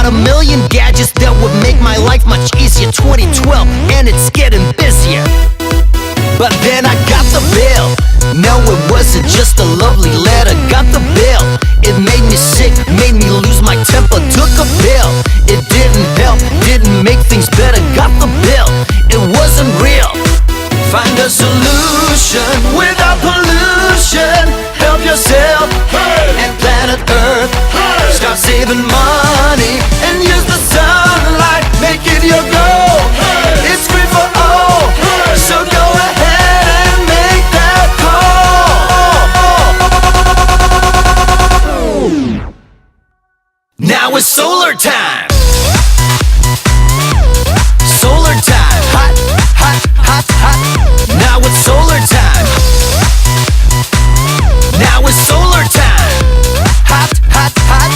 Got a million gadgets that would make my life much easier. 2012 and it's getting busier. But then I got the bill. No, it wasn't just a lovely letter. Got the bill. It made me sick, made me lose my temper. Took a pill. It didn't help, didn't make things better. Got the bill. It wasn't real. Find a solution without pollution. Help yourself and planet Earth. Start saving money and use the sunlight. Make it your goal. It's free for all. So go ahead and make that call. Now it's solar time. Solar time. Hot, hot, hot, hot. Now it's solar time. Now it's solar time. Hot, hot, hot.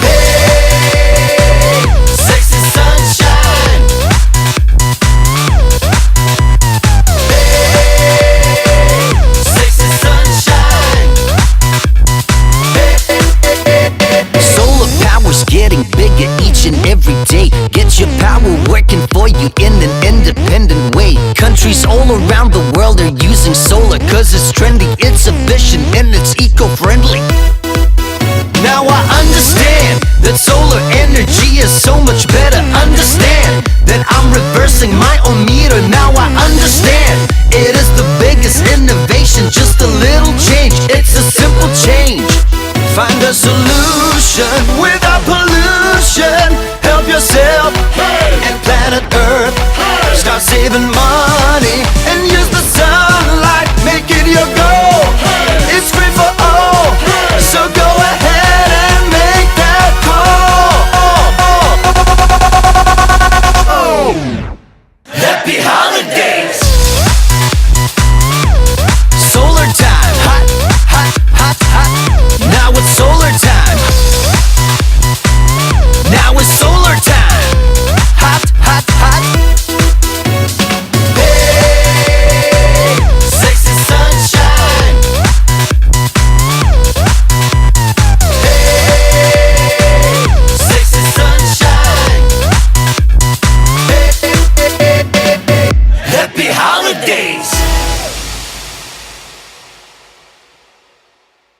Hey, sexy sunshine. Hey, sexy sunshine. Hey. Solar power's getting bigger each and every day. Get your power working for you in an independent way. Countries all around the world are using solar cause it's trendy, it's efficient, and it's eco-friendly. Now I understand that solar energy is so much better. Understand that I'm reversing my own meter. Now I understand it is the biggest innovation. Just a little change, it's a simple change. Find a solution without pollution. Help yourself and planet Earth. Start saving money.